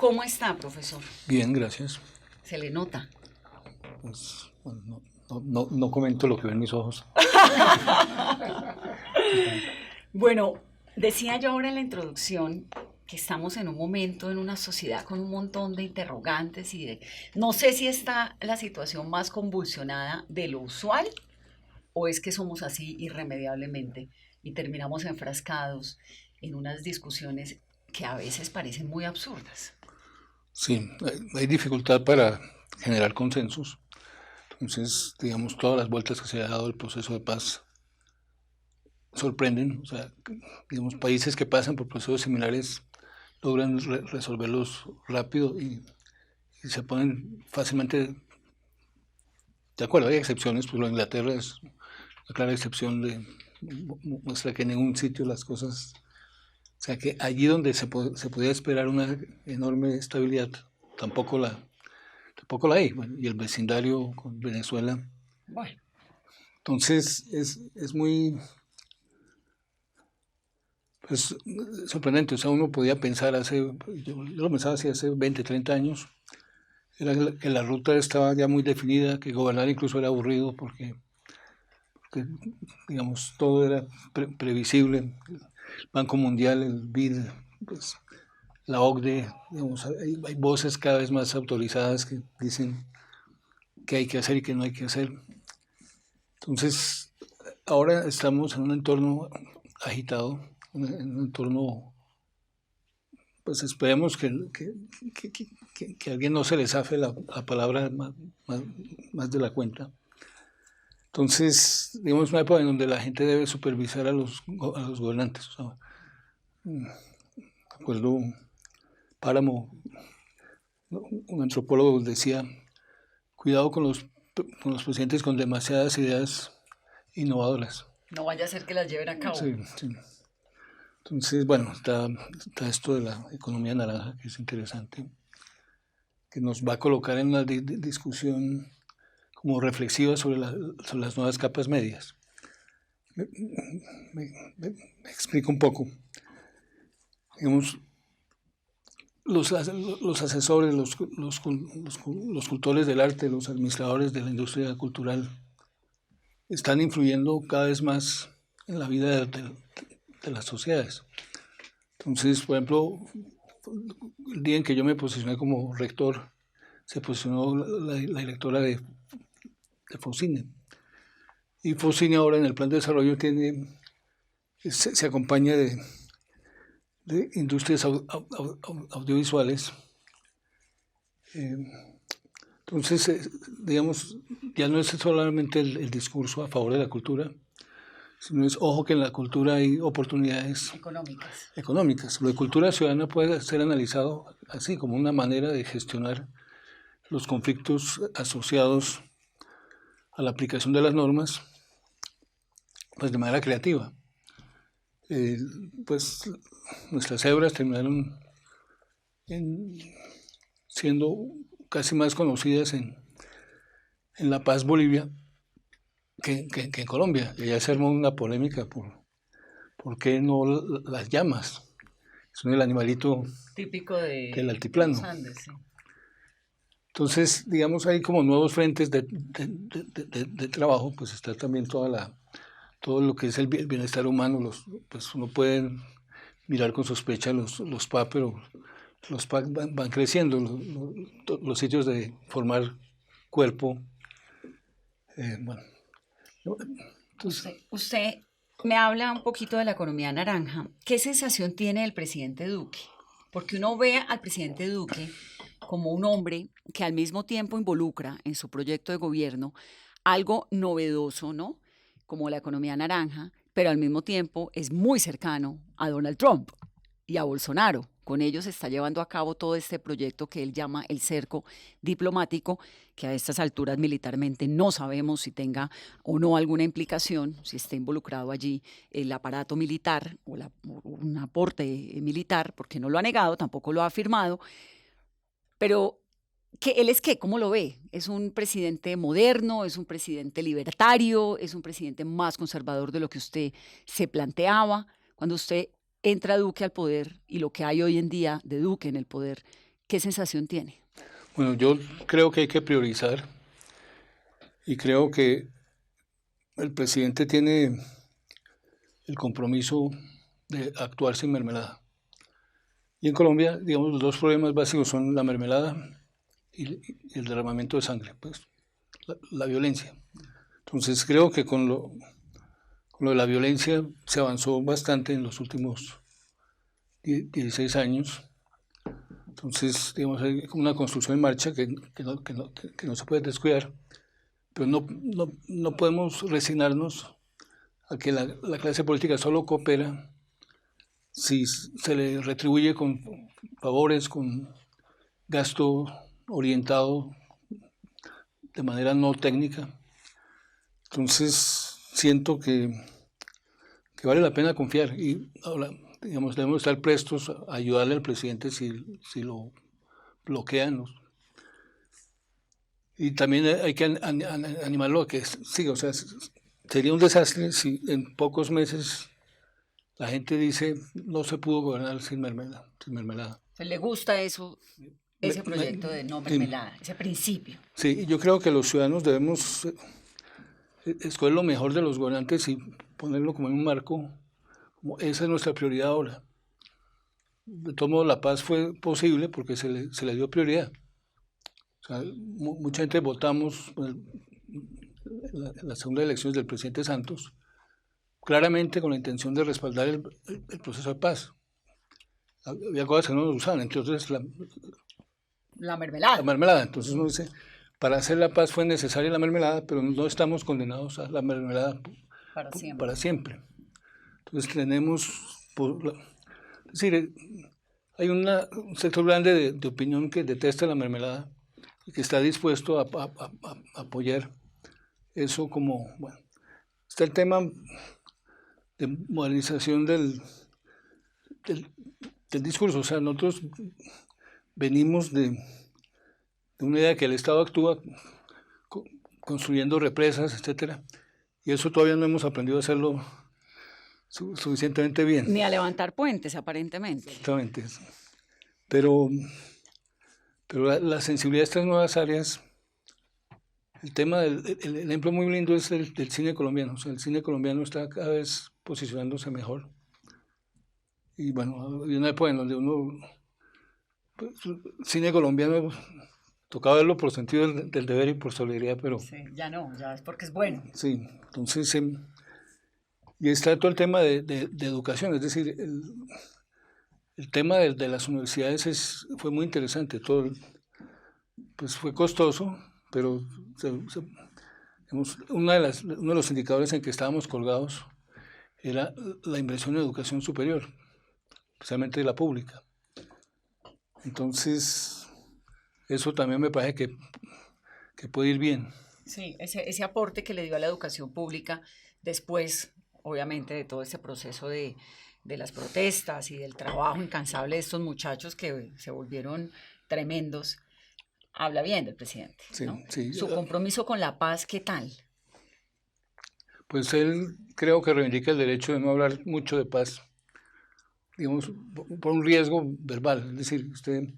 ¿Cómo está, profesor? Bien, gracias. Se le nota. Pues, bueno, no comento lo que ven mis ojos. Bueno, decía yo ahora en la introducción que estamos en un momento, en una sociedad con un montón de interrogantes y de... No sé si está la situación más convulsionada de lo usual o es que somos así irremediablemente y terminamos enfrascados en unas discusiones que a veces parecen muy absurdas. Sí, hay dificultad para generar consensos. Entonces, digamos, todas las vueltas que se ha dado el proceso de paz sorprenden. O sea, digamos, países que pasan por procesos similares logran resolverlos rápido y se ponen fácilmente de acuerdo. Hay excepciones, pues Inglaterra es una clara excepción muestra que en ningún sitio las cosas, o sea que allí donde se podía esperar una enorme estabilidad, tampoco la hay. Bueno, y el vecindario con Venezuela. Bueno. Entonces es muy pues, sorprendente. O sea, uno podía pensar yo lo pensaba así hace 20, 30 años, era que la ruta estaba ya muy definida, que gobernar incluso era aburrido porque digamos, todo era previsible. El Banco Mundial, el BID, pues, la OCDE, digamos, hay voces cada vez más autorizadas que dicen qué hay que hacer y qué no hay que hacer. Entonces, ahora estamos en un entorno agitado, en un entorno, pues esperemos que a alguien no se le zafe la palabra más de la cuenta. Entonces, digamos, una época en donde la gente debe supervisar a los gobernantes. O sea, recuerdo Páramo, un antropólogo decía, cuidado con los presidentes con demasiadas ideas innovadoras. No vaya a ser que las lleven a cabo. Sí, sí. Entonces, bueno, está esto de la economía naranja, que es interesante, que nos va a colocar en una discusión como reflexiva sobre las nuevas capas medias. Me explico un poco. Digamos, los asesores, los cultores del arte, los administradores de la industria cultural, están influyendo cada vez más en la vida de las sociedades. Entonces, por ejemplo, el día en que yo me posicioné como rector, se posicionó la directora de Focine. Y Focine ahora en el plan de desarrollo se acompaña de industrias audiovisuales. Entonces, digamos, ya no es solamente el discurso a favor de la cultura, sino es, ojo que en la cultura hay oportunidades económicas. Lo de cultura ciudadana puede ser analizado así, como una manera de gestionar los conflictos asociados a la aplicación de las normas, pues de manera creativa. Pues nuestras cebras terminaron siendo casi más conocidas en La Paz, Bolivia, que en Colombia. Y ya se armó una polémica por qué no las llamas. Son el animalito típico del altiplano. Los Andes, sí. Entonces, digamos, hay como nuevos frentes de trabajo, pues está también todo lo que es el bienestar humano. Pues uno puede mirar con sospecha los PA, pero los PA van creciendo, los sitios de formar cuerpo. Bueno, entonces, usted me habla un poquito de la economía naranja. ¿Qué sensación tiene el presidente Duque? Porque uno ve al presidente Duque como un hombre que al mismo tiempo involucra en su proyecto de gobierno algo novedoso, ¿no? Como la economía naranja, pero al mismo tiempo es muy cercano a Donald Trump y a Bolsonaro. Con ellos está llevando a cabo todo este proyecto que él llama el cerco diplomático, que a estas alturas militarmente no sabemos si tenga o no alguna implicación, si está involucrado allí el aparato militar o un aporte militar, porque no lo ha negado, tampoco lo ha afirmado. Pero ¿él es qué? ¿Cómo lo ve? ¿Es un presidente moderno? ¿Es un presidente libertario? ¿Es un presidente más conservador de lo que usted se planteaba? Cuando usted entra Duque al poder y lo que hay hoy en día de Duque en el poder, ¿Qué sensación tiene? Bueno, yo creo que hay que priorizar y creo que el presidente tiene el compromiso de actuar sin mermelada. Y en Colombia, digamos, los dos problemas básicos son la mermelada y el derramamiento de sangre, pues la violencia. Entonces creo que con lo de la violencia se avanzó bastante en los últimos 16 años. Entonces, digamos, hay una construcción en marcha que no se puede descuidar, pero no podemos resignarnos a que la clase política solo coopera si se le retribuye con favores, con gasto orientado de manera no técnica. Entonces, siento que vale la pena confiar y ahora, digamos, debemos estar prestos a ayudarle al presidente si lo bloquean. Y también hay que animarlo a que siga, o sea, sería un desastre si en pocos meses la gente dice no se pudo gobernar sin mermelada. ¿Le gusta eso, ese proyecto de no mermelada, ese principio? Sí, yo creo que los ciudadanos debemos escoger lo mejor de los gobernantes y ponerlo como en un marco, como esa es nuestra prioridad ahora. De todo modo, la paz fue posible porque se le dio prioridad. O sea, mucha gente votamos en la segunda elección del presidente Santos, claramente con la intención de respaldar el proceso de paz. Había cosas que no nos gustaban, entonces la mermelada. La mermelada, entonces uno dice, para hacer la paz fue necesaria la mermelada, pero no estamos condenados a la mermelada para siempre. Entonces tenemos, es decir, hay un sector grande de opinión que detesta la mermelada y que está dispuesto a apoyar eso como, bueno, está el tema de modernización del discurso, o sea, nosotros venimos de una idea de que el Estado actúa construyendo represas, etcétera, y eso todavía no hemos aprendido a hacerlo suficientemente bien. Ni a levantar puentes, aparentemente. Exactamente. Pero la sensibilidad de estas nuevas áreas, el tema el ejemplo muy lindo es el del cine colombiano. O sea, el cine colombiano está cada vez posicionándose mejor. Y bueno, hay una época en donde uno, pues, cine colombiano, tocaba verlo por sentido del deber y por solidaridad, pero... Sí, ya no, ya es porque es bueno. Sí, entonces... y está todo el tema de educación, es decir, el tema de las universidades fue muy interesante, pues fue costoso, pero uno de los indicadores en que estábamos colgados era la inversión en educación superior, especialmente la pública. Entonces, eso también me parece que puede ir bien. Sí, ese aporte que le dio a la educación pública después, obviamente, de todo ese proceso de las protestas y del trabajo incansable de estos muchachos que se volvieron tremendos, habla bien del presidente, sí, ¿no? Sí. Su compromiso con la paz, ¿qué tal? Pues él creo que reivindica el derecho de no hablar mucho de paz, digamos, por un riesgo verbal, es decir, usted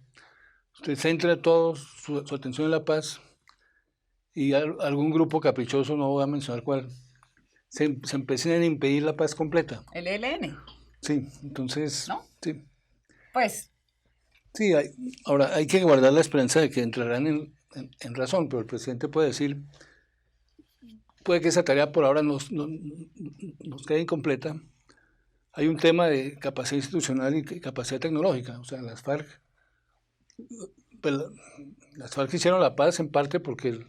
centra toda su atención en la paz y algún grupo caprichoso, no voy a mencionar cuál, se empecina a impedir la paz completa. ¿El ELN? Sí, entonces... ¿No? Sí. Pues... Sí, ahora hay que guardar la esperanza de que entrarán en razón, pero el presidente puede decir, puede que esa tarea por ahora nos quede incompleta. Hay un tema de capacidad institucional y capacidad tecnológica, o sea, las FARC hicieron la paz en parte porque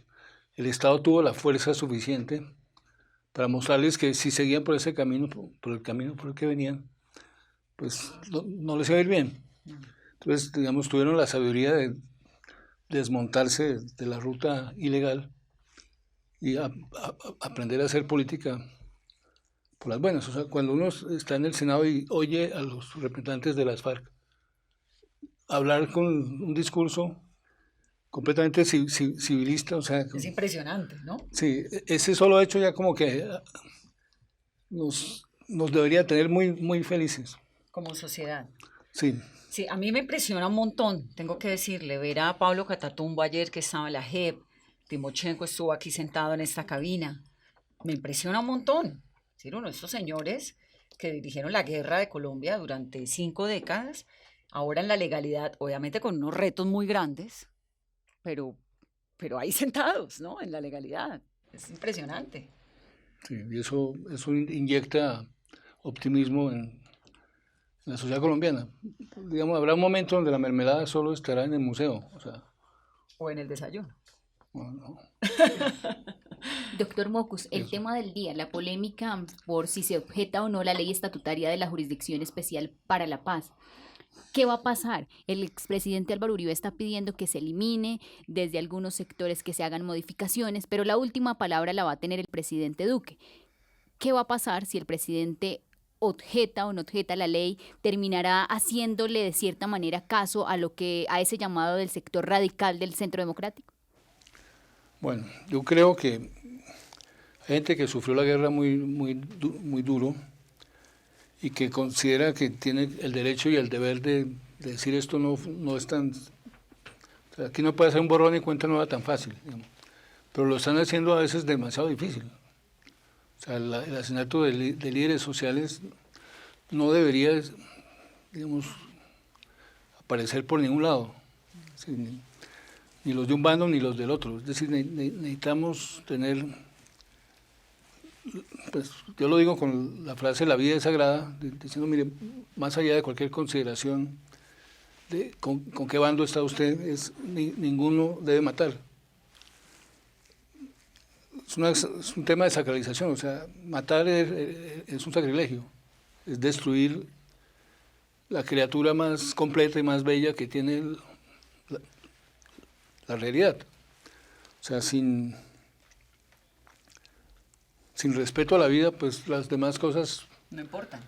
el Estado tuvo la fuerza suficiente para mostrarles que si seguían por ese camino, por el camino por el que venían, pues no les iba a ir bien. Entonces, digamos, tuvieron la sabiduría de desmontarse de la ruta ilegal y aprender a hacer política por las buenas. O sea, cuando uno está en el Senado y oye a los representantes de las FARC hablar con un discurso completamente civilista, o sea... Es impresionante, ¿no? Sí, ese solo hecho ya como que nos debería tener muy, muy felices. Como sociedad. Sí. Sí, a mí me impresiona un montón, tengo que decirle, ver a Pablo Catatumbo ayer que estaba en la JEP, Timochenko estuvo aquí sentado en esta cabina, me impresiona un montón. Es decir, uno de estos señores que dirigieron la guerra de Colombia durante 5 décadas, ahora en la legalidad, obviamente con unos retos muy grandes, pero, pero ahí sentados, ¿no? En la legalidad. Es impresionante. Sí, y eso inyecta optimismo en la sociedad colombiana. Digamos, habrá un momento donde la mermelada solo estará en el museo. O sea, O en el desayuno. bueno, Doctor Mocus, el eso. tema del día, la polémica por si se objeta o no la ley estatutaria de la Jurisdicción Especial para la Paz. ¿Qué va a pasar? El expresidente Álvaro Uribe está pidiendo que se elimine, desde algunos sectores que se hagan modificaciones, pero la última palabra la va a tener el presidente Duque. ¿Qué va a pasar si el presidente objeta o no objeta la ley? ¿Terminará haciéndole de cierta manera caso a ese llamado del sector radical del Centro Democrático? Bueno, yo creo que hay gente que sufrió la guerra muy duro y que considera que tiene el derecho y el deber de decir esto no es tan... O sea, aquí no puede ser un borrón y cuenta nueva tan fácil, digamos. Pero lo están haciendo a veces demasiado difícil. O sea, el asesinato de líderes sociales no debería, digamos, aparecer por ningún lado. Sí, ni los de un bando ni los del otro. Es decir, necesitamos tener, pues yo lo digo con la frase "la vida es sagrada", diciendo, mire, más allá de cualquier consideración de con qué bando está usted, ninguno debe matar. Es un tema de sacralización, o sea, matar es un sacrilegio, es destruir la criatura más completa y más bella que tiene la, la realidad. O sea, sin respeto a la vida, pues las demás cosas, No importa.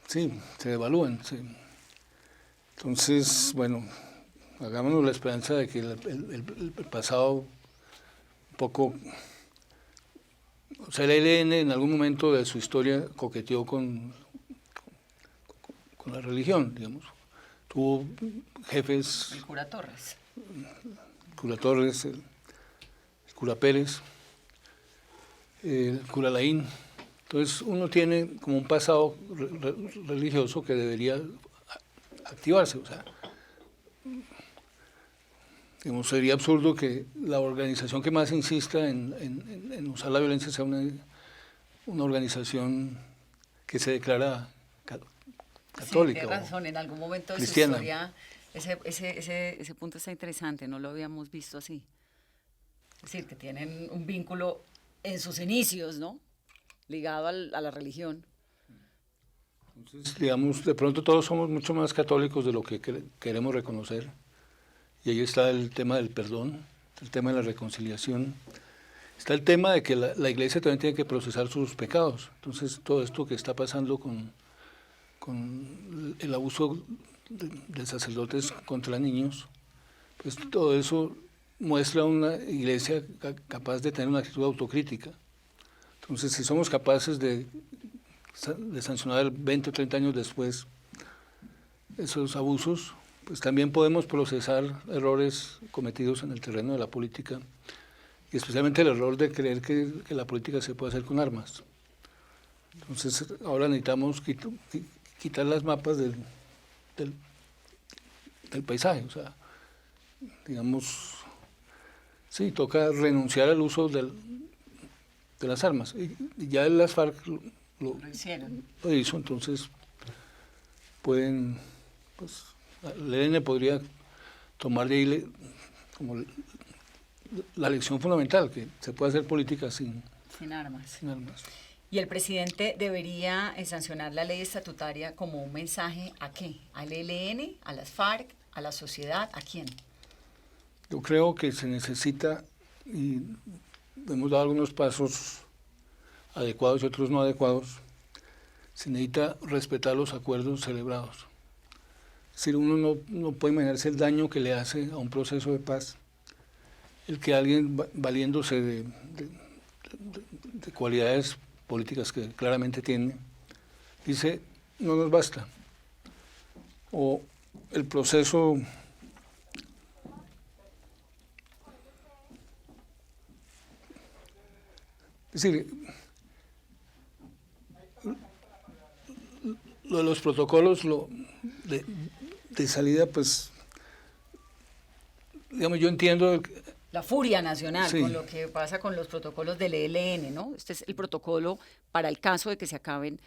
sí, se devalúan. Sí. Entonces, bueno, hagámonos la esperanza de que el pasado un poco... O sea, el ELN en algún momento de su historia coqueteó con la religión, digamos. Tuvo jefes, El cura Torres. el cura Torres, el cura Pérez, el cura Laín. Entonces uno tiene como un pasado religioso que debería activarse. O sea, digamos, sería absurdo que la organización que más insista en usar la violencia sea una organización que se declara católica. Sí, tiene razón, en algún momento de cristiana. su historia ese punto está interesante, no lo habíamos visto así. Es decir, que tienen un vínculo en sus inicios, ¿no? Ligado a la religión. Entonces, digamos, de pronto todos somos mucho más católicos de lo que queremos reconocer. Y ahí está el tema del perdón, el tema de la reconciliación. Está el tema de que la Iglesia también tiene que procesar sus pecados. Entonces, todo esto que está pasando con el abuso de sacerdotes contra niños, pues todo eso muestra una Iglesia capaz de tener una actitud autocrítica. Entonces, si somos capaces de sancionar 20 o 30 años después esos abusos, pues también podemos procesar errores cometidos en el terreno de la política, y especialmente el error de creer que la política se puede hacer con armas. Entonces, ahora necesitamos quitar las mapas del paisaje, o sea, digamos, sí, toca renunciar al uso de las armas. Y ya las FARC Lo hicieron. lo hizo, entonces pueden, pues, el ELN podría tomar de ahí como la lección fundamental, que se puede hacer política sin armas. sin armas. Y el presidente debería sancionar la ley estatutaria como un mensaje ¿a qué? ¿Al ELN, a las FARC, a la sociedad? ¿A quién? Yo creo que se necesita, y hemos dado algunos pasos adecuados y otros no adecuados, se necesita respetar los acuerdos celebrados. Es decir, uno no puede imaginarse el daño que le hace a un proceso de paz el que alguien valiéndose de cualidades políticas que claramente tiene, dice, no nos basta, o el proceso es decir, lo de los protocolos de salida, pues, digamos, yo entiendo. La furia nacional Sí. con lo que pasa con los protocolos del ELN, ¿no? Este es el protocolo para el caso de que se acaben,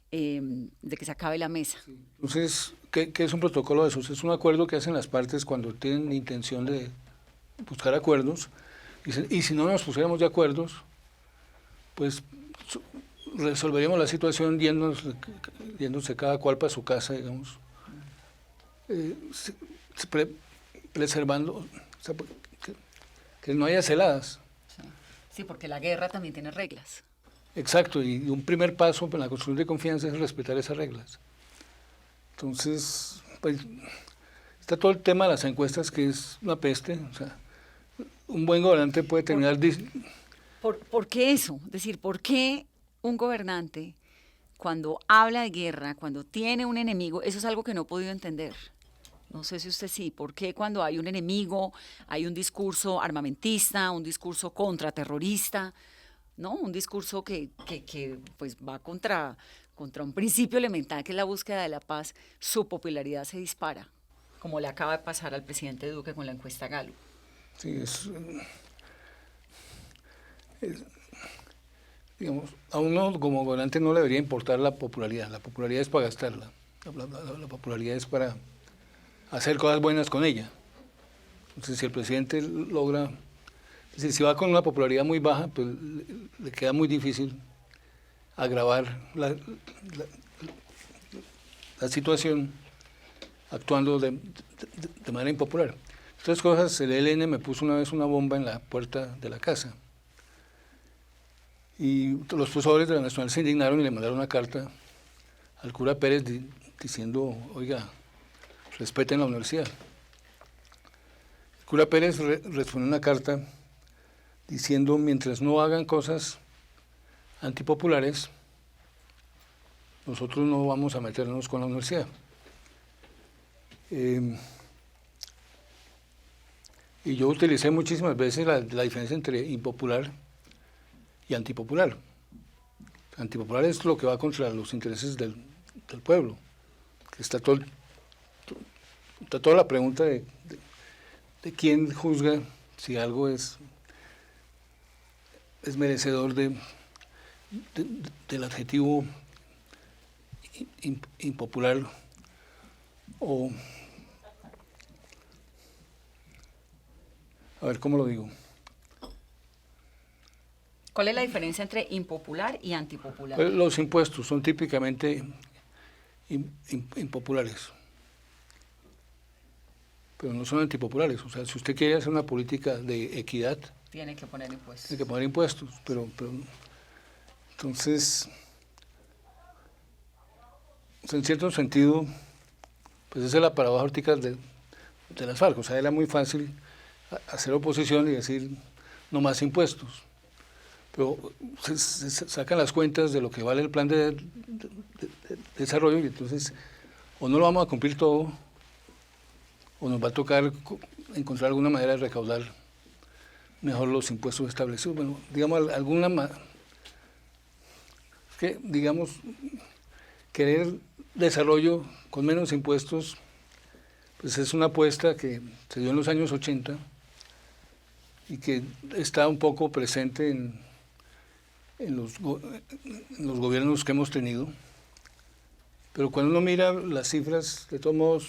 de que se acabe la mesa. Entonces, ¿qué es un protocolo de esos? Es un acuerdo que hacen las partes cuando tienen intención de buscar acuerdos, y si no nos pusiéramos de acuerdos, pues resolveríamos la situación yéndose cada cual para su casa, digamos, preservando, o sea, que no haya celadas. Sí, porque la guerra también tiene reglas. Exacto, y un primer paso en la construcción de confianza es respetar esas reglas. Entonces, pues, está todo el tema de las encuestas, que es una peste. O sea, un buen gobernante puede terminar... ¿Por qué eso? Es decir, ¿por qué un gobernante, cuando habla de guerra, cuando tiene un enemigo, eso es algo que no he podido entender? No sé si usted sí, ¿por qué cuando hay un enemigo, hay un discurso armamentista, un discurso contraterrorista, ¿no? Un discurso que pues va contra un principio elemental que es la búsqueda de la paz, su popularidad se dispara, como le acaba de pasar al presidente Duque con la encuesta Gallup? Sí, digamos, a uno como gobernante no le debería importar la popularidad es para gastarla, la popularidad es para hacer cosas buenas con ella. Entonces, si el presidente logra, es decir, si va con una popularidad muy baja, pues le queda muy difícil agravar la situación actuando de manera impopular. Estas cosas, el ELN me puso una vez una bomba en la puerta de la casa. Y los profesores de la Nacional se indignaron y le mandaron una carta al cura Pérez diciendo, oiga, respeten la universidad. El cura Pérez respondió una carta diciendo, mientras no hagan cosas antipopulares, nosotros no vamos a meternos con la universidad. Y yo utilicé muchísimas veces la diferencia entre impopular y antipopular. Antipopular es lo que va contra los intereses del pueblo. Está toda la pregunta de quién juzga si algo es merecedor del adjetivo impopular o... A ver, ¿cómo lo digo? ¿Cuál es la diferencia entre impopular y antipopular? Los impuestos son típicamente impopulares, pero no son antipopulares. O sea, si usted quiere hacer una política de equidad, tiene que poner impuestos. Tiene que poner impuestos, pero entonces, en cierto sentido, pues esa es la paradoja ortica de las FARC. O sea, era muy fácil hacer oposición y decir no más impuestos. Pero se sacan las cuentas de lo que vale el plan de desarrollo, y entonces o no lo vamos a cumplir todo, o nos va a tocar encontrar alguna manera de recaudar mejor los impuestos establecidos. Bueno, digamos, digamos, querer desarrollo con menos impuestos, pues es una apuesta que se dio en los años 80 y que está un poco presente en los gobiernos que hemos tenido. Pero cuando uno mira las cifras, de todos modos,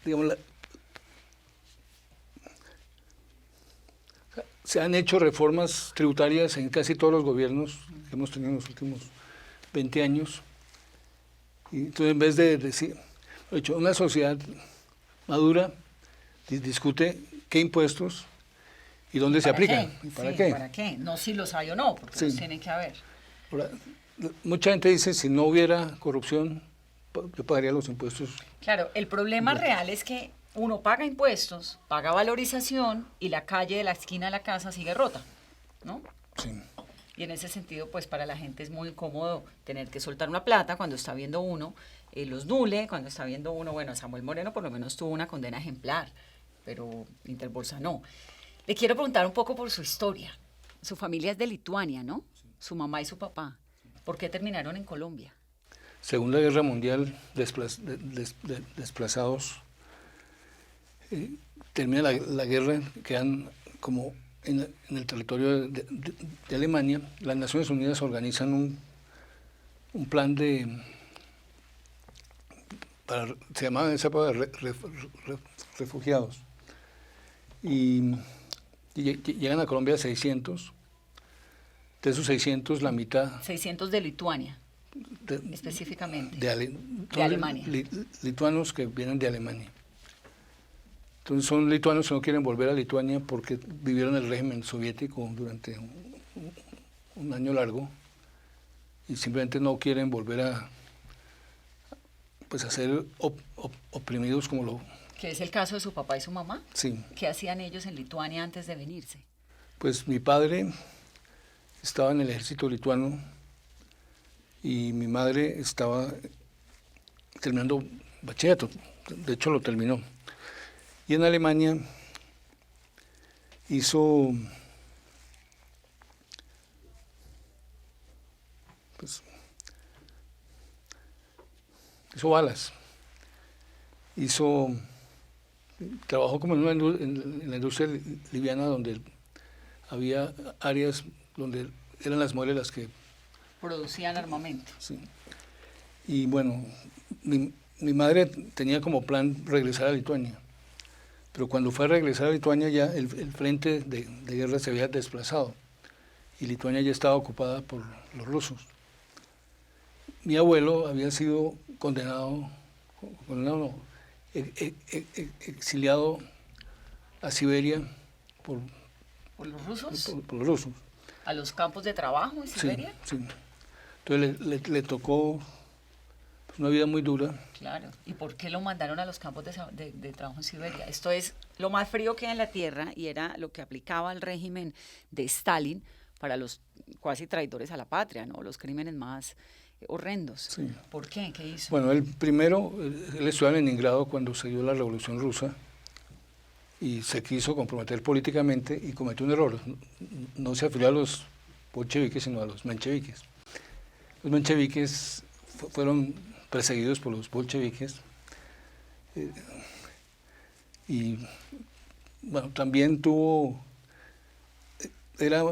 digamos, se han hecho reformas tributarias en casi todos los gobiernos que hemos tenido en los últimos 20 años. Y entonces, en vez de decir, una sociedad madura discute qué impuestos y dónde se aplican. ¿Para qué? ¿Para qué? No si los hay o no, porque sí. Los tienen que haber. Ahora, mucha gente dice, si no hubiera corrupción, yo pagaría los impuestos. Claro, el problema real es que uno paga impuestos, paga valorización y la calle de la esquina de la casa sigue rota, ¿no? Sí. Y en ese sentido, pues para la gente es muy incómodo tener que soltar una plata cuando está viendo uno los Nule, cuando está viendo uno, bueno, Samuel Moreno por lo menos tuvo una condena ejemplar, pero Interbolsa no. Le quiero preguntar un poco por su historia. Su familia es de Lituania, ¿no? Su mamá y su papá. ¿Por qué terminaron en Colombia? Segunda Guerra Mundial, desplazados, termina la guerra, quedan como en el territorio de Alemania. Las Naciones Unidas organizan un plan se llamaba en esa época refugiados, y llegan a Colombia 600. De esos 600, la mitad... 600 de Lituania, específicamente. De Alemania. Lituanos que vienen de Alemania. Entonces son lituanos que no quieren volver a Lituania porque vivieron el régimen soviético durante un año largo y simplemente no quieren volver a ser oprimidos como lo... ¿Que es el caso de su papá y su mamá? Sí. ¿Qué hacían ellos en Lituania antes de venirse? Pues mi padre estaba en el ejército lituano y mi madre estaba terminando bachillerato, de hecho lo terminó. Y en Alemania hizo balas, trabajó como en la industria liviana, donde había áreas donde eran las mujeres las que producían armamento. Sí. Y bueno, mi madre tenía como plan regresar a Lituania, pero cuando fue a regresar a Lituania ya el frente de guerra se había desplazado y Lituania ya estaba ocupada por los rusos. Mi abuelo había sido exiliado a Siberia ¿Por los rusos? Por los rusos. ¿A los campos de trabajo en Siberia? Sí, sí. Entonces le tocó una vida muy dura. Claro. ¿Y por qué lo mandaron a los campos de trabajo en Siberia? Esto es lo más frío que hay en la tierra y era lo que aplicaba el régimen de Stalin para los cuasi traidores a la patria, ¿no? Los crímenes más horrendos. Sí. ¿Por qué? ¿Qué hizo? Bueno, él estuvo en Leningrado cuando se dio la Revolución Rusa y se quiso comprometer políticamente y cometió un error. No se afilió a los bolcheviques, sino a los mencheviques. Los mencheviques fueron perseguidos por los bolcheviques y bueno, también era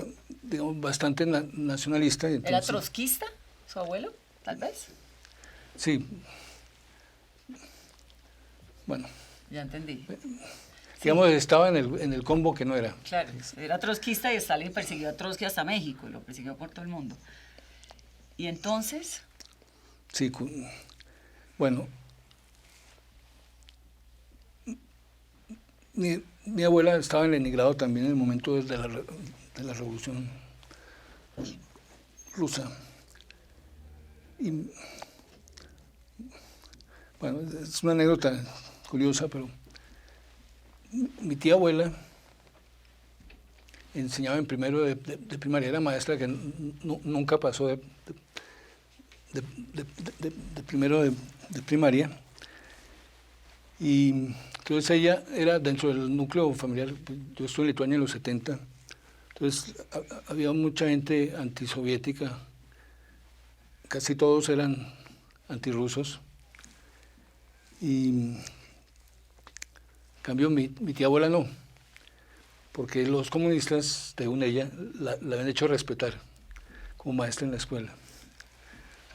digamos, bastante nacionalista. Entonces, ¿era trotskista su abuelo, tal vez? Sí. Bueno. Ya entendí. Digamos, estaba en el combo que no era. Claro, era trotskista y Stalin persiguió a Trotsky hasta México, y lo persiguió por todo el mundo. ¿Y entonces? Sí, bueno, mi abuela estaba en Leningrado también en el momento de la Revolución Rusa. Y, bueno, es una anécdota curiosa, pero mi tía abuela enseñaba en primero de primaria, era maestra que nunca pasó de primero de primaria, y entonces ella era dentro del núcleo familiar. Yo estuve en Lituania en los 70, entonces había mucha gente antisoviética, casi todos eran antirrusos, y en cambio mi tía abuela no, porque los comunistas, según ella, la habían hecho respetar como maestra en la escuela.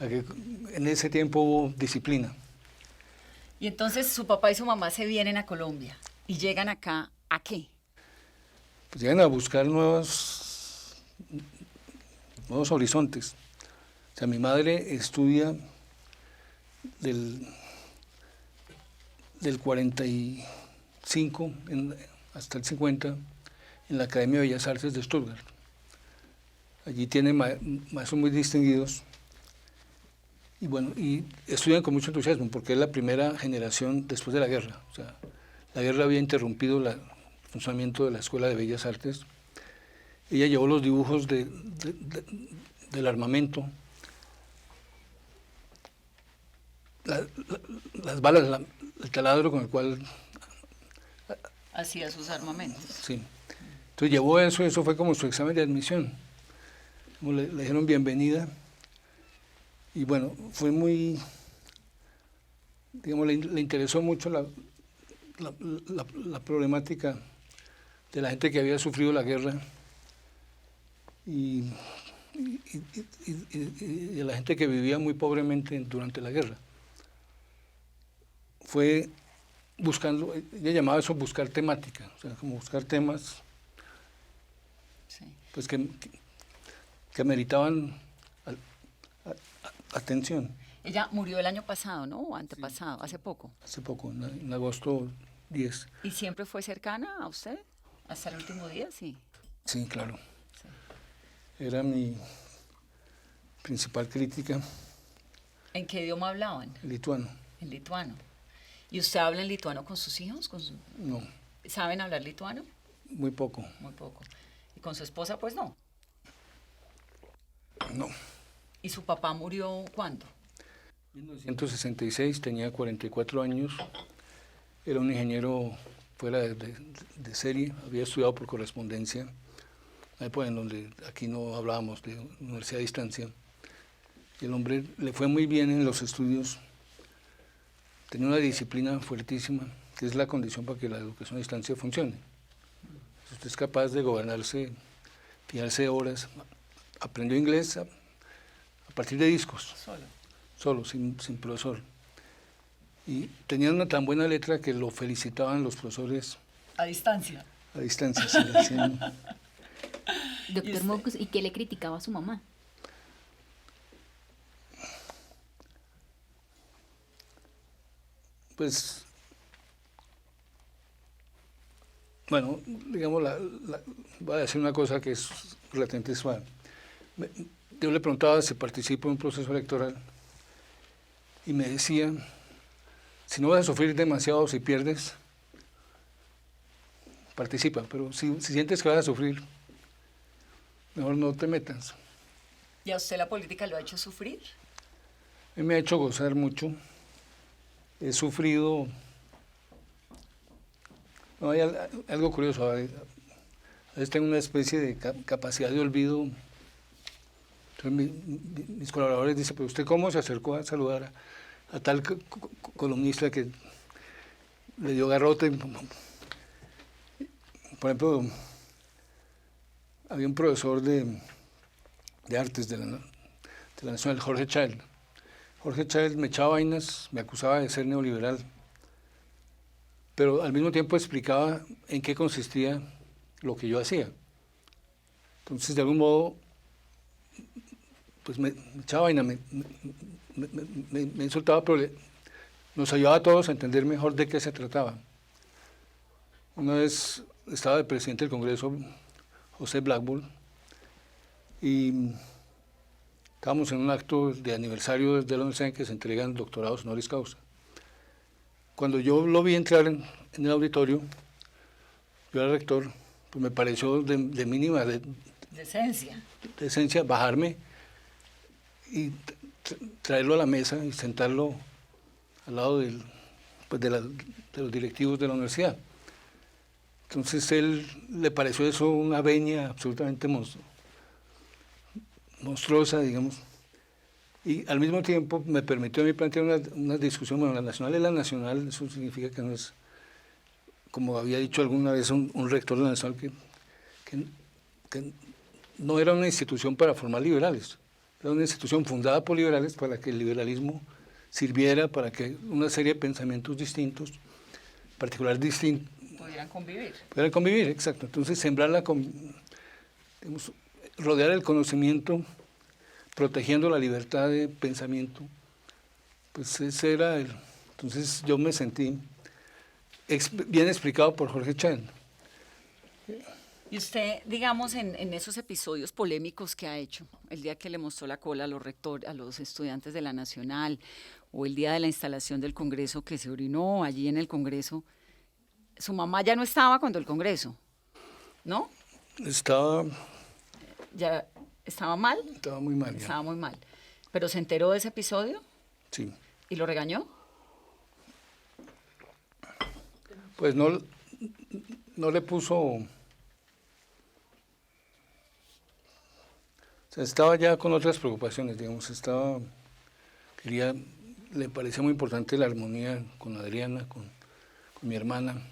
En ese tiempo hubo disciplina. Y entonces su papá y su mamá se vienen a Colombia y llegan acá, ¿a qué? Pues llegan a buscar nuevos horizontes. O sea, mi madre estudia del 45 hasta el 50 en la Academia de Bellas Artes de Stuttgart. Allí tiene maestros muy distinguidos. Y bueno, y estudian con mucho entusiasmo porque es la primera generación después de la guerra. O sea, la guerra había interrumpido el funcionamiento de la Escuela de Bellas Artes Ella llevó los dibujos del armamento, las balas, el taladro con el cual... Hacía sus armamentos. Sí. Entonces llevó eso, eso fue como su examen de admisión. Le dijeron bienvenida. Y bueno, fue muy, digamos, le interesó mucho la problemática de la gente que había sufrido la guerra y de la gente que vivía muy pobremente durante la guerra. Fue buscando, ella llamaba eso buscar temática, o sea, como buscar temas Sí. pues que meritaban atención. Ella murió el año pasado, ¿no? O antepasado, hace poco. Hace poco, en agosto 10. ¿Y siempre fue cercana a usted? ¿Hasta el último día? Sí. Sí, claro. Sí. Era mi principal crítica. ¿En qué idioma hablaban? Lituano. En lituano. ¿Y usted habla en lituano con sus hijos? No, ¿Saben hablar lituano? muy poco. Muy poco. ¿Y con su esposa? Pues no. No. ¿Y su papá murió cuándo? En 1966, tenía 44 años, era un ingeniero fuera de serie, había estudiado por correspondencia, una época en donde aquí no hablábamos de universidad a distancia. Y el hombre le fue muy bien en los estudios, tenía una disciplina fuertísima, que es la condición para que la educación a distancia funcione. Si usted es capaz de gobernarse, fijarse horas, aprendió inglés a partir de discos. Solo, sin profesor. Y tenía una tan buena letra que lo felicitaban los profesores A distancia. a distancia. Sí, hacían... Doctor Mocus, ¿y qué le criticaba a su mamá? Pues, bueno, digamos, voy a decir una cosa que es relativamente suave. Yo le preguntaba si participo en un proceso electoral y me decía, si no vas a sufrir demasiado si pierdes, participa, pero si sientes que vas a sufrir, mejor no te metas. ¿Y a usted la política lo ha hecho sufrir? A mí me ha hecho gozar mucho, he sufrido, no, hay algo curioso, a veces tengo una especie de capacidad de olvido. Entonces mis colaboradores dicen, pero ¿usted cómo se acercó a saludar a tal columnista que le dio garrote? Por ejemplo, había un profesor de artes de la Nacional, Jorge Child. Jorge Child me echaba vainas, me acusaba de ser neoliberal, pero al mismo tiempo explicaba en qué consistía lo que yo hacía. Entonces, de algún modo, pues me echaba vaina, me insultaba, pero nos ayudaba a todos a entender mejor de qué se trataba. Una vez estaba el presidente del Congreso, José Blackburn, y estábamos en un acto de aniversario de la universidad en que se entregan doctorados honoris causa. Cuando yo lo vi entrar en el auditorio, yo era rector, pues me pareció de mínima decencia bajarme y traerlo a la mesa y sentarlo al lado de los directivos de la universidad. Entonces él le pareció eso una venia absolutamente monstruosa, digamos, y al mismo tiempo me permitió a mí plantear una discusión. Bueno, la nacional es la nacional, eso significa que no es, como había dicho alguna vez un rector de la nacional, que no era una institución para formar liberales, era una institución fundada por liberales para que el liberalismo sirviera para que una serie de pensamientos distintos, particular distintos, pudieran convivir, exacto. Entonces, digamos, rodear el conocimiento, protegiendo la libertad de pensamiento, pues ese era el... Entonces, yo me sentí bien explicado por Jorge Child. Y usted, digamos, en esos episodios polémicos que ha hecho, el día que le mostró la cola a los rectores, a los estudiantes de la Nacional, o el día de la instalación del Congreso, que se orinó allí en el Congreso, su mamá ya no estaba cuando el Congreso, ¿no? Estaba ya estaba mal. Estaba muy mal ya. Estaba muy mal. ¿Pero se enteró de ese episodio Sí. y lo regañó? Pues no le puso... O sea, estaba ya con otras preocupaciones, digamos, le parecía muy importante la armonía con Adriana, con mi hermana.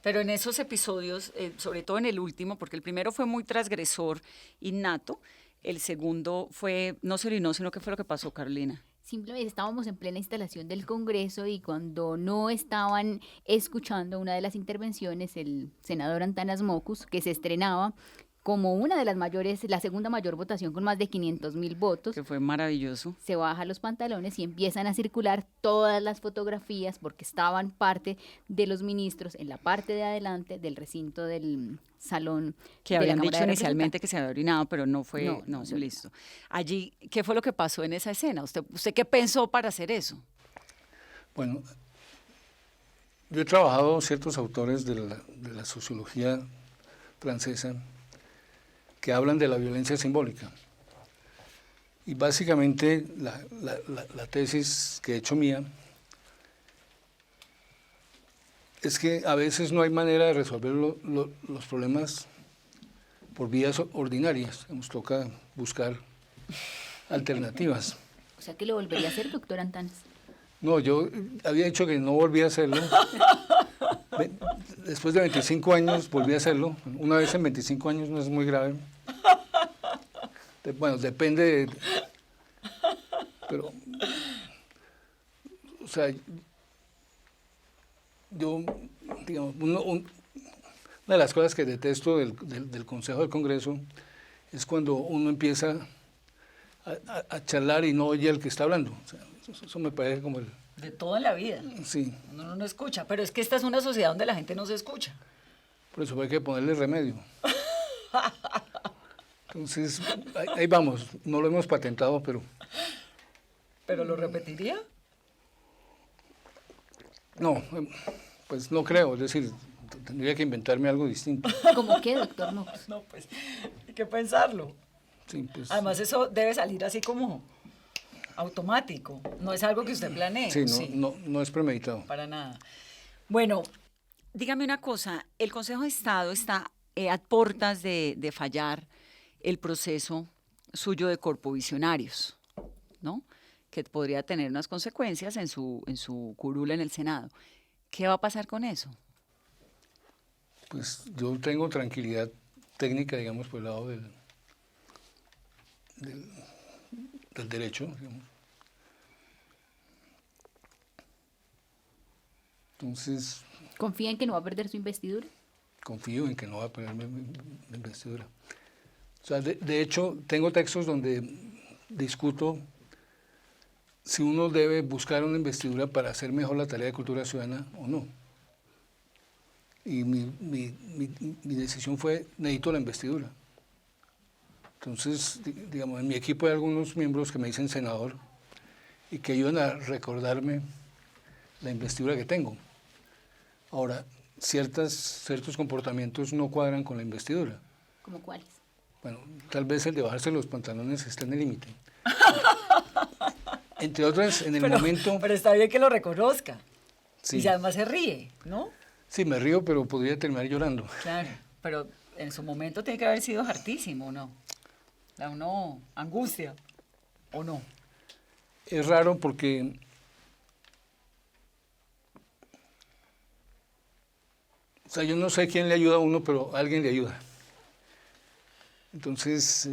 Pero en esos episodios, sobre todo en el último, porque el primero fue muy transgresor, innato, el segundo fue, no se orinó, sino que fue lo que pasó, Carolina. Simplemente estábamos en plena instalación del Congreso y cuando no estaban escuchando una de las intervenciones, el senador Antanas Mocus, que se estrenaba como una de las mayores, la segunda mayor votación con más de 500.000 votos, Que fue maravilloso. se baja los pantalones y empiezan a circular todas las fotografías porque estaban parte de los ministros en la parte de adelante del recinto del salón. Que de la habían Cámara dicho de inicialmente que se había orinado, pero no fue, No, no, no. listo. Allí, ¿qué fue lo que pasó en esa escena? ¿Usted qué pensó para hacer eso? Bueno, yo he trabajado ciertos autores de la sociología francesa que hablan de la violencia simbólica. Y básicamente la tesis que he hecho mía es que a veces no hay manera de resolver los problemas por vías ordinarias. Nos toca buscar alternativas. O sea que lo volvería a hacer, doctor Antanas. No, yo había dicho que no volví a hacerlo. Después de 25 años volví a hacerlo. Una vez en 25 años no es muy grave. Bueno, depende pero, o sea, yo, digamos, una de las cosas que detesto del Consejo del Congreso es cuando uno empieza a charlar y no oye al que está hablando. O sea, eso me parece como el... De todo en la vida. Sí. Uno no escucha, pero es que esta es una sociedad donde la gente no se escucha. Por eso hay que ponerle remedio. Entonces, ahí vamos. No lo hemos patentado, pero... ¿Pero lo repetiría? No, pues no creo. Es decir, tendría que inventarme algo distinto. ¿Cómo qué, doctor Mocus? No, pues hay que pensarlo. Sí, pues, Además, eso debe salir así como automático. No es algo que usted planee. sí, no es premeditado. Para nada. Bueno, dígame una cosa. El Consejo de Estado está a puertas de fallar el proceso suyo de corpovisionarios, ¿no? Que podría tener unas consecuencias en su curula en el Senado. ¿Qué va a pasar con eso? Pues yo tengo tranquilidad técnica, digamos, por el lado del derecho, digamos. Entonces... ¿Confía en que no va a perder su investidura? Confío en que no va a perder mi investidura. O sea, de hecho, tengo textos donde discuto si uno debe buscar una investidura para hacer mejor la tarea de cultura ciudadana o no. Y mi decisión fue, necesito la investidura. Entonces, digamos, en mi equipo hay algunos miembros que me dicen senador y que ayudan a recordarme la investidura que tengo. Ahora, ciertos comportamientos no cuadran con la investidura. ¿Cómo cuáles? Bueno, tal vez el de bajarse los pantalones está en el límite. Entre otras, en el momento... Pero está bien que lo reconozca. Sí. Y además se ríe, ¿no? Sí, me río, pero podría terminar llorando. Claro, pero en su momento tiene que haber sido hartísimo, ¿no? Da uno angustia, ¿o no? Es raro porque... O sea, yo no sé quién le ayuda a uno, pero alguien le ayuda. Entonces,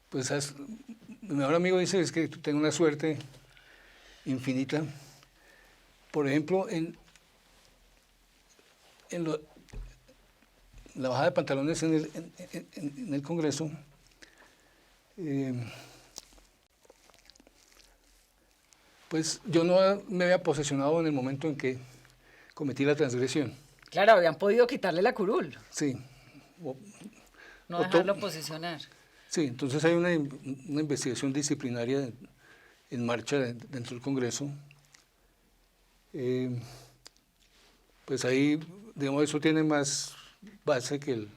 pues mi mejor amigo dice es que tengo una suerte infinita. Por ejemplo, en la bajada de pantalones en el Congreso, pues yo no me había posesionado en el momento en que cometí la transgresión. Claro, habían podido quitarle la curul, Sí. no dejarlo posicionar. Sí, entonces hay una investigación disciplinaria en marcha dentro del Congreso. Pues ahí, digamos, eso tiene más base que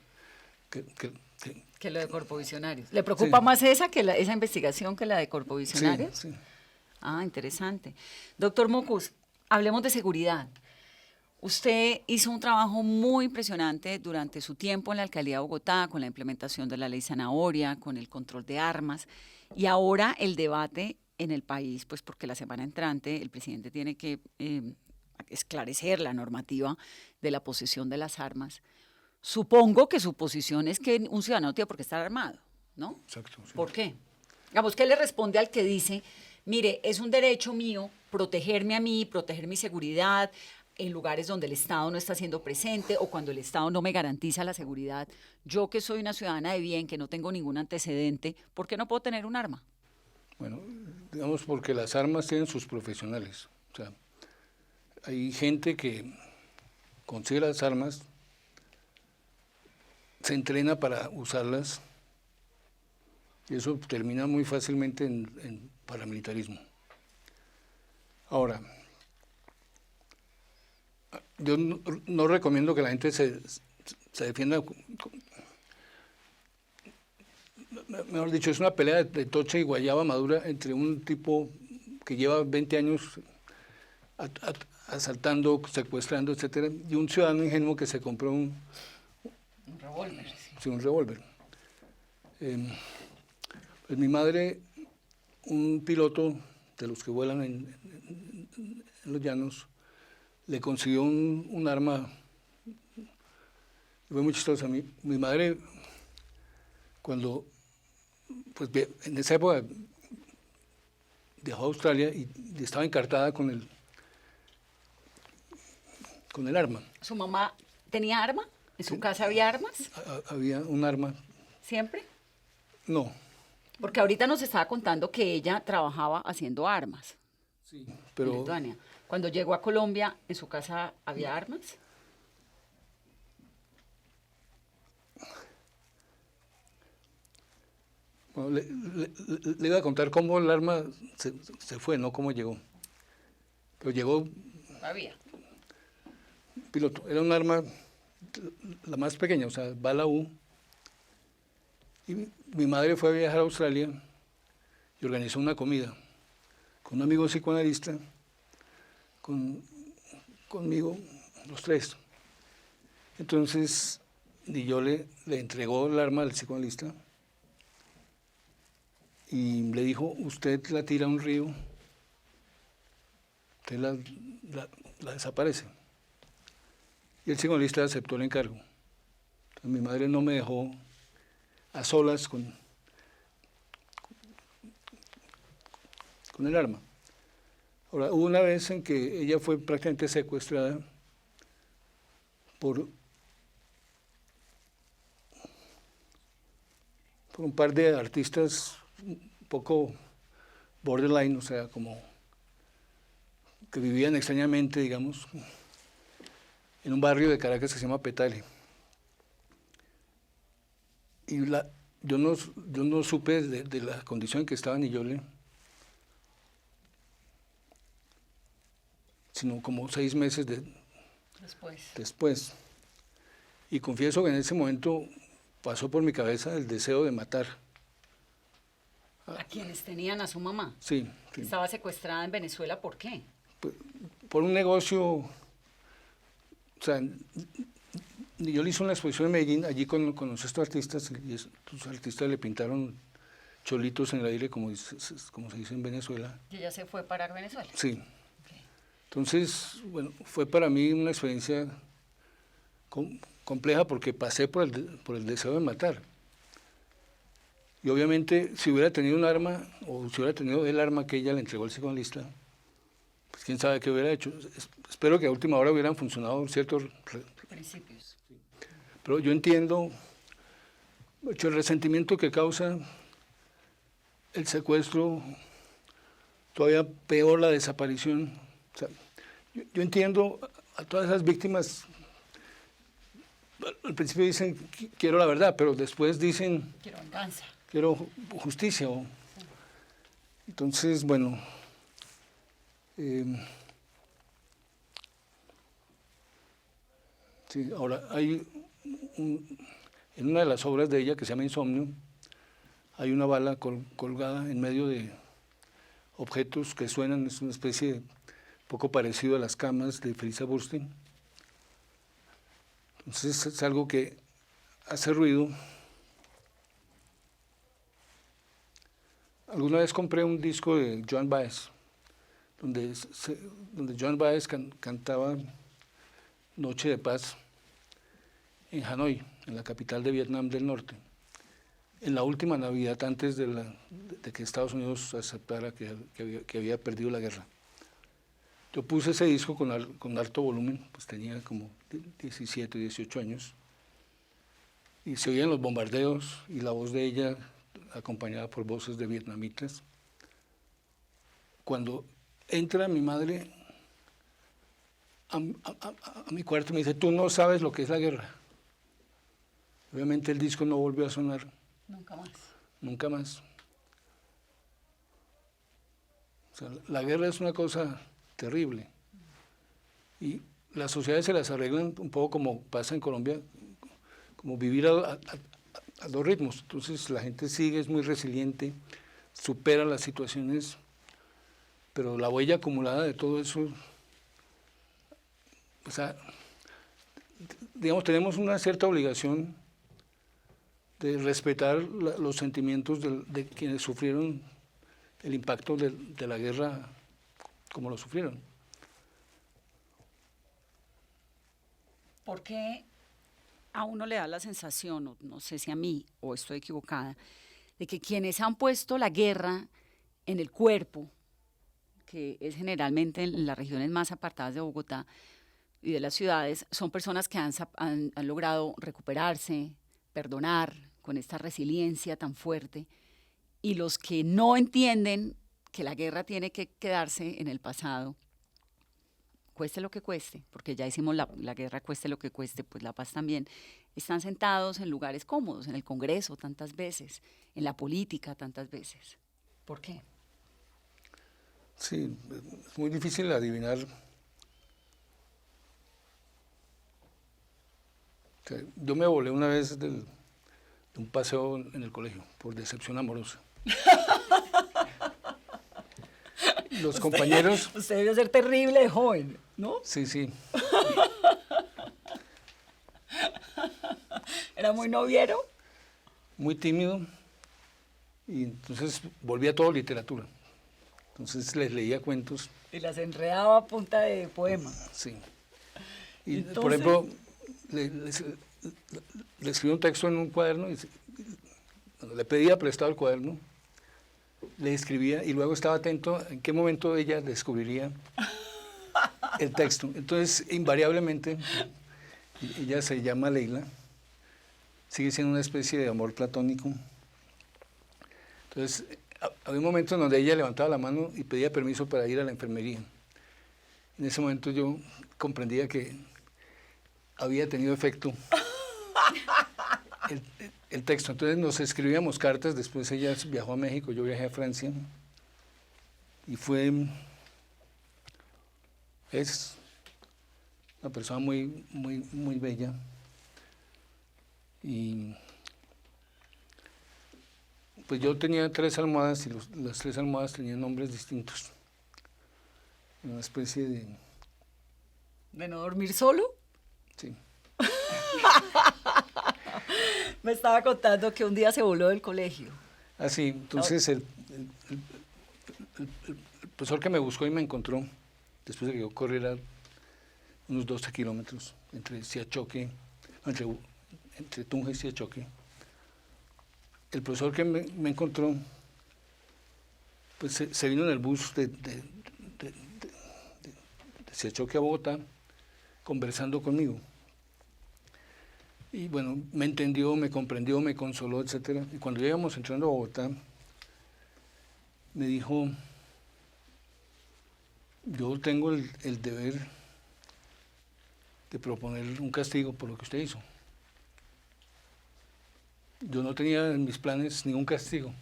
Que lo de corpovisionarios. ¿Le preocupa más esa investigación que la de corpovisionarios? Sí. Ah, interesante. Doctor Mocus, hablemos de seguridad. Usted hizo un trabajo muy impresionante durante su tiempo en la Alcaldía de Bogotá, con la implementación de la ley Zanahoria, con el control de armas, y ahora el debate en el país, pues porque la semana entrante el presidente tiene que esclarecer la normativa de la posesión de las armas. Supongo que su posición es que un ciudadano no tiene por qué estar armado, ¿no? Exacto. Sí. ¿Por qué? Digamos, ¿qué le responde al que dice, mire, es un derecho mío protegerme a mí, proteger mi seguridad en lugares donde el Estado no está siendo presente o cuando el Estado no me garantiza la seguridad? Yo que soy una ciudadana de bien, que no tengo ningún antecedente, ¿por qué no puedo tener un arma? Bueno, digamos porque las armas tienen sus profesionales. O sea, hay gente que consigue las armas, se entrena para usarlas y eso termina muy fácilmente en paramilitarismo. Ahora, yo no recomiendo que la gente se defienda, mejor dicho, es una pelea de tocha y guayaba madura entre un tipo que lleva 20 años asaltando, secuestrando, etcétera, y un ciudadano ingenuo que se compró un revólver. Sí, un revólver. Pues mi madre, un piloto de los que vuelan en los llanos, le consiguió un arma, fue muy chistosa. Mi madre, cuando, pues en esa época, viajó a Australia y estaba encartada con el arma. ¿Su mamá tenía arma? ¿En su casa había armas? Había un arma. ¿Siempre? No. Porque ahorita nos estaba contando que ella trabajaba haciendo armas. Sí, En pero Lituania. Cuando llegó a Colombia, ¿en su casa había armas? bueno, le iba a contar cómo el arma se fue, no cómo llegó. Pero llegó Había. piloto. Era un arma la más pequeña, o sea, bala U. Y mi madre fue a viajar a Australia y organizó una comida con un amigo psicoanalista, conmigo, los tres. Entonces, y yo le entregó el arma al psicoanalista y le dijo, usted la tira a un río, usted la desaparece. Y el psicoanalista aceptó el encargo. Entonces, mi madre no me dejó a solas con el arma. Ahora, hubo una vez en que ella fue prácticamente secuestrada por un par de artistas un poco borderline, o sea, como que vivían extrañamente, digamos, en un barrio de Caracas que se llama Petale. Y yo no supe de la condición en que estaba ni yo sino como 6 meses después. Y confieso que en ese momento pasó por mi cabeza el deseo de matar. ¿A quienes tenían a su mamá? Sí. Estaba secuestrada en Venezuela, ¿por qué? Por un negocio, o sea, yo le hice una exposición en Medellín, allí con estos artistas, y estos artistas le pintaron cholitos en el aire, como se dice en Venezuela. ¿Y ella se fue para Venezuela? Sí. Okay. Entonces, bueno, fue para mí una experiencia compleja porque pasé por el deseo de matar. Y obviamente, si hubiera tenido un arma, o si hubiera tenido el arma que ella le entregó al psicoanalista, pues quién sabe qué hubiera hecho. Espero que a última hora hubieran funcionado ciertos principios. Pero yo entiendo el resentimiento que causa el secuestro, todavía peor la desaparición. O sea, yo entiendo a todas esas víctimas. Al principio dicen, quiero la verdad, pero después dicen, quiero venganza. Quiero justicia. Sí. Entonces, bueno, sí, ahora hay En una de las obras de ella, que se llama Insomnio, hay una bala colgada en medio de objetos que suenan, es una especie de poco parecido a las camas de Felisa Burstyn. Entonces es algo que hace ruido. Alguna vez compré un disco de Joan Baez, donde Joan Baez cantaba Noche de Paz en Hanoi, en la capital de Vietnam del Norte, en la última Navidad antes de que Estados Unidos aceptara que había perdido la guerra. Yo puse ese disco con alto volumen, pues tenía como 17, 18 años, y se oían los bombardeos y la voz de ella acompañada por voces de vietnamitas. Cuando entra mi madre a mi cuarto y me dice, tú no sabes lo que es la guerra. Obviamente el disco no volvió a sonar. Nunca más. Nunca más. O sea, la guerra es una cosa terrible. Y las sociedades se las arreglan un poco como pasa en Colombia, como vivir a dos ritmos. Entonces la gente sigue, es muy resiliente, supera las situaciones, pero la huella acumulada de todo eso, o sea, digamos, tenemos una cierta obligación de respetar los sentimientos de quienes sufrieron el impacto de la guerra como lo sufrieron. ¿Por qué a uno le da la sensación, o no sé si a mí, o estoy equivocada, de que quienes han puesto la guerra en el cuerpo, que es generalmente en las regiones más apartadas de Bogotá y de las ciudades, son personas que han logrado recuperarse, perdonar, con esta resiliencia tan fuerte, y los que no entienden que la guerra tiene que quedarse en el pasado, cueste lo que cueste, porque ya hicimos la guerra, cueste lo que cueste, pues la paz también, están sentados en lugares cómodos, en el Congreso tantas veces, en la política tantas veces. ¿Por qué? Sí, es muy difícil adivinar. O sea, yo me volé una vez de un paseo en el colegio por decepción amorosa. Los compañeros... Usted debió ser terrible de joven, ¿no? Sí, sí. ¿Era muy noviero? Muy tímido. Y entonces volví a todo literatura. Entonces les leía cuentos. Y las enredaba a punta de poema. Sí. Y, Entonces, por ejemplo, le escribí un texto en un cuaderno y cuando le pedía prestado el cuaderno, le escribía y luego estaba atento en qué momento ella descubriría el texto. Entonces, invariablemente, ella se llama Leila, sigue siendo una especie de amor platónico. Entonces, había un momento en donde ella levantaba la mano y pedía permiso para ir a la enfermería. En ese momento yo comprendía que había tenido efecto el texto. Entonces nos escribíamos cartas, después ella viajó a México, yo viajé a Francia, y es una persona muy, muy, muy bella. Y pues yo tenía 3 almohadas y las 3 almohadas tenían nombres distintos. Una especie de... ¿de no dormir solo? Sí. Me estaba contando que un día se voló del colegio. Ah, sí, entonces el profesor que me buscó y me encontró, después de que yo corriera unos 12 kilómetros entre Tunja y Siachoque, el profesor que me encontró, pues se vino en el bus de Siachoque a Bogotá, conversando conmigo. Y bueno, me entendió, me comprendió, me consoló, etc. Y cuando íbamos entrando a Bogotá, me dijo, yo tengo el deber de proponer un castigo por lo que usted hizo. Yo no tenía en mis planes ningún castigo,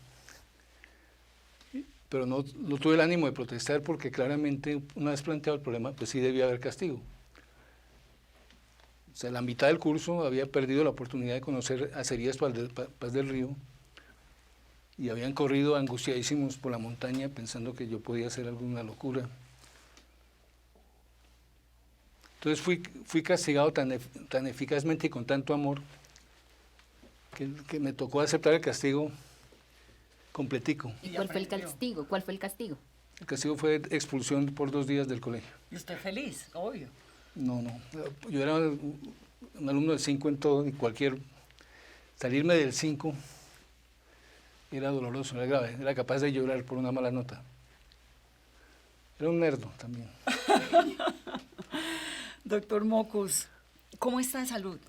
pero no tuve el ánimo de protestar porque claramente, una vez planteado el problema, pues sí debía haber castigo. sea, la mitad del curso había perdido la oportunidad de conocer acerías Paz del Río y habían corrido angustiadísimos por la montaña pensando que yo podía hacer alguna locura. Entonces fui castigado tan eficazmente y con tanto amor que me tocó aceptar el castigo completico. ¿Y cuál fue el castigo? ¿Cuál fue el castigo? El castigo fue expulsión por 2 días del colegio. ¿Y usted feliz? Obvio. No, yo era un alumno del 5 en todo y salirme del 5 era doloroso, era grave, era capaz de llorar por una mala nota. Era un nerdo también. Doctor Mocus, ¿cómo está de salud?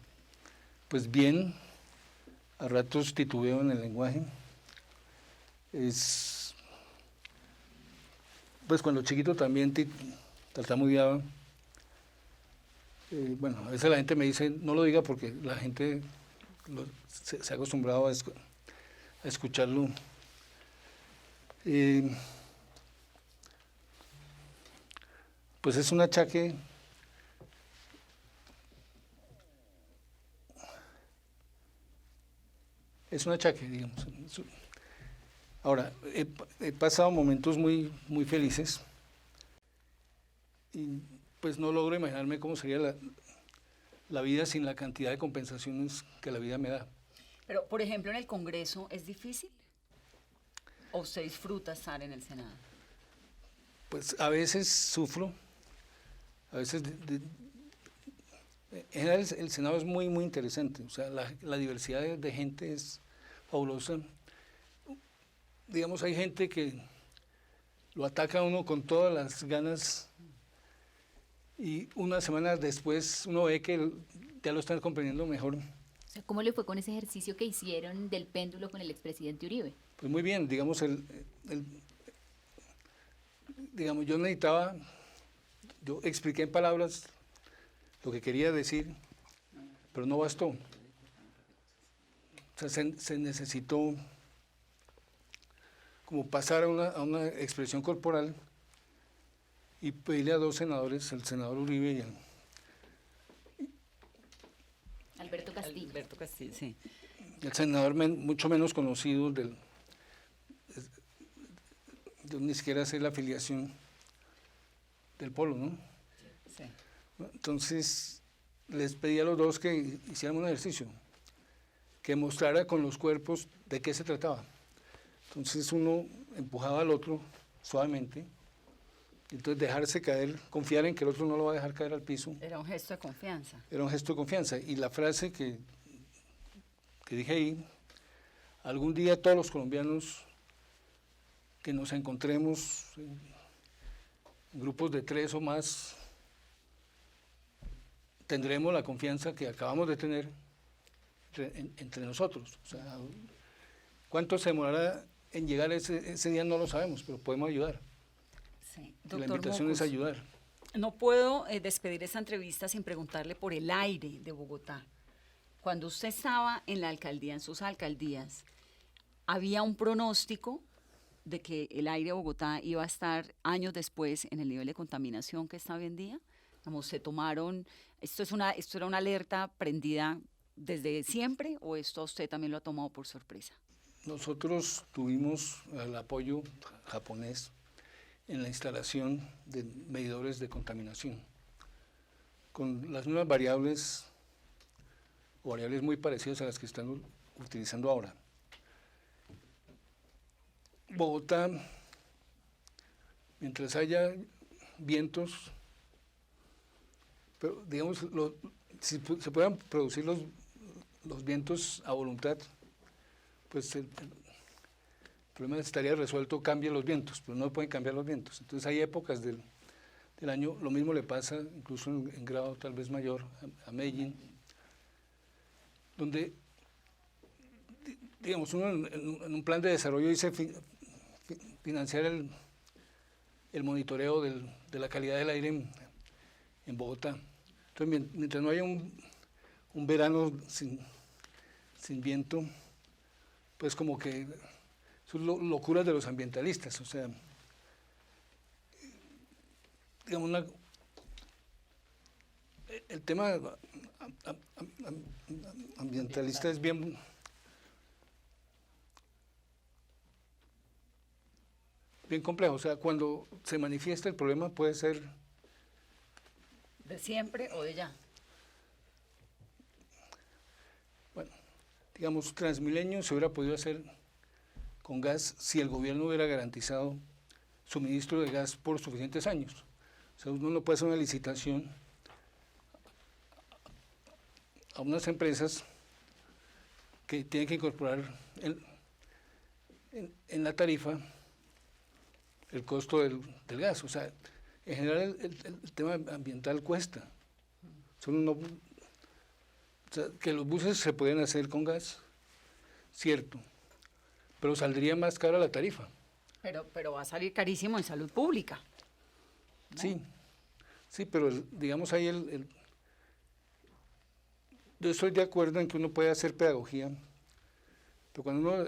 Pues bien, a ratos titubeo en el lenguaje. Pues cuando chiquito también tartamudeaba. Bueno, a veces la gente me dice, no lo diga porque la gente se ha acostumbrado a escucharlo. Pues es un achaque digamos. Ahora, he pasado momentos muy, muy felices y pues no logro imaginarme cómo sería la vida sin la cantidad de compensaciones que la vida me da. Pero, por ejemplo, en el Congreso, ¿es difícil? ¿O usted disfruta estar en el Senado? Pues a veces sufro, a veces... en general el Senado es muy, muy interesante, o sea, la diversidad de gente es fabulosa. Digamos, hay gente que lo ataca a uno con todas las ganas y una semana después uno ve que ya lo están comprendiendo mejor. O sea, ¿cómo le fue con ese ejercicio que hicieron del péndulo con el expresidente Uribe? Pues muy bien, digamos, digamos, yo expliqué en palabras lo que quería decir, pero no bastó. O sea, se necesitó como pasar a una expresión corporal y pedirle a 2 senadores, el senador Uribe y Alberto Castillo. Alberto Castillo, sí. el senador mucho menos conocido yo ni siquiera sé la afiliación del Polo, ¿no? Sí. Entonces les pedí a los 2 que hicieran un ejercicio, que mostrara con los cuerpos de qué se trataba. Entonces uno empujaba al otro suavemente, entonces dejarse caer, confiar en que el otro no lo va a dejar caer al piso. Era un gesto de confianza. Era un gesto de confianza. Y la frase que dije ahí, algún día todos los colombianos que nos encontremos en grupos de 3 o más, tendremos la confianza que acabamos de tener entre nosotros. O sea, ¿cuánto se demorará en llegar ese día? No lo sabemos, pero podemos ayudar. Sí. La Doctor invitación Mocus, es ayudar. no puedo despedir esta entrevista sin preguntarle por el aire de Bogotá. Cuando usted estaba en la alcaldía, en sus alcaldías, ¿había un pronóstico de que el aire de Bogotá iba a estar años después en el nivel de contaminación que está hoy en día? Digamos, ¿esto era una alerta prendida desde siempre o esto a usted también lo ha tomado por sorpresa? Nosotros tuvimos el apoyo japonés en la instalación de medidores de contaminación, con las mismas variables o variables muy parecidas a las que están utilizando ahora. Bogotá, mientras haya vientos, pero digamos, si se puedan producir los vientos a voluntad, pues el problema estaría resuelto, cambien los vientos, pero no pueden cambiar los vientos. Entonces hay épocas del año, lo mismo le pasa, incluso en grado tal vez mayor, a Medellín, donde, digamos, uno en un plan de desarrollo dice financiar el monitoreo de la calidad del aire en Bogotá. Entonces, mientras no haya un verano sin viento, pues como que son locuras de los ambientalistas, o sea, digamos, el tema ambientalista es bien complejo. O sea, cuando se manifiesta el problema puede ser ¿De siempre o de ya? bueno, digamos, Transmilenio se hubiera podido hacer con gas si el gobierno hubiera garantizado suministro de gas por suficientes años. O sea, uno no puede hacer una licitación a unas empresas que tienen que incorporar en la tarifa el costo del gas. O sea, en general el tema ambiental cuesta. O sea, que los buses se pueden hacer con gas, cierto, pero saldría más cara la tarifa. Pero va a salir carísimo en salud pública. ¿No? Sí, pero digamos ahí yo estoy de acuerdo en que uno puede hacer pedagogía, pero cuando uno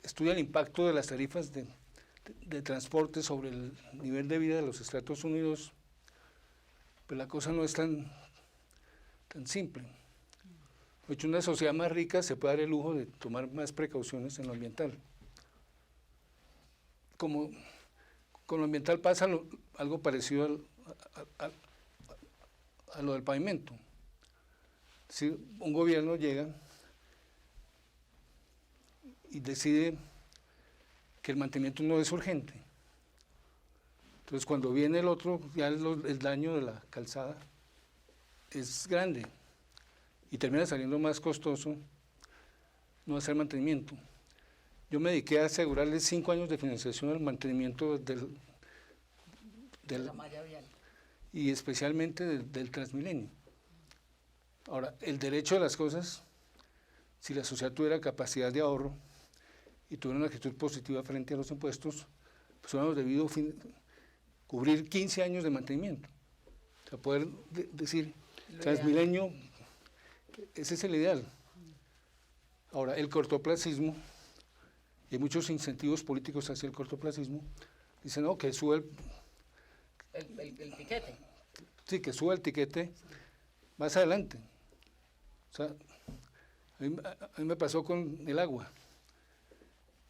estudia el impacto de las tarifas de transporte sobre el nivel de vida de los estratos 1 y 2, pues la cosa no es tan simple. De hecho, una sociedad más rica se puede dar el lujo de tomar más precauciones en lo ambiental. Como con lo ambiental pasa algo parecido a lo del pavimento. Si un gobierno llega y decide que el mantenimiento no es urgente, entonces cuando viene el otro, ya el daño de la calzada es grande y termina saliendo más costoso no hacer mantenimiento. Yo me dediqué a asegurarle 5 años de financiación al mantenimiento de la malla vial. Y especialmente del Transmilenio. Ahora, el derecho de las cosas, si la sociedad tuviera capacidad de ahorro y tuviera una actitud positiva frente a los impuestos, pues hubiéramos debido cubrir 15 años de mantenimiento. O sea, poder decir, Transmilenio, ese es el ideal. Ahora, el cortoplacismo, y hay muchos incentivos políticos hacia el cortoplacismo, dicen, no, que sube el tiquete. Sí, que suba el tiquete más adelante. O sea, a mí me pasó con el agua.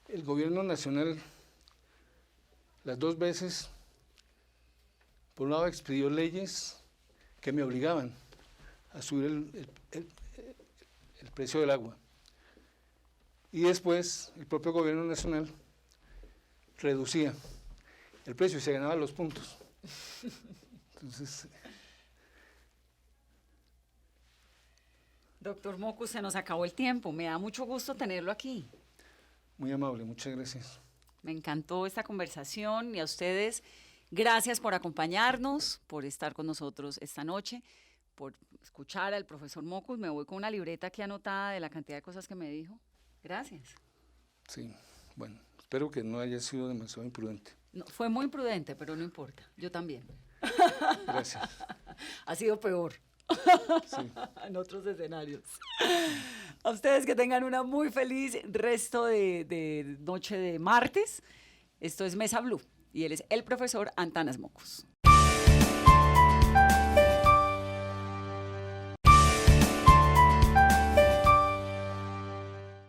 El gobierno nacional, las 2 veces, por un lado expidió leyes que me obligaban a subir el precio del agua. Y después el propio gobierno nacional reducía el precio y se ganaban los puntos. Entonces, Doctor Mockus, se nos acabó el tiempo. Me da mucho gusto tenerlo aquí. muy amable, muchas gracias. Me encantó esta conversación y a ustedes, gracias por acompañarnos, por estar con nosotros esta noche, por escuchar al profesor Mockus. Me voy con una libreta aquí anotada de la cantidad de cosas que me dijo. Gracias. Sí, bueno, espero que no haya sido demasiado imprudente. No, fue muy imprudente, pero no importa. Yo también. Gracias. Ha sido peor. Sí. En otros escenarios. A ustedes que tengan una muy feliz resto de noche de martes. Esto es Mesa Blue y él es el profesor Antanas Mockus.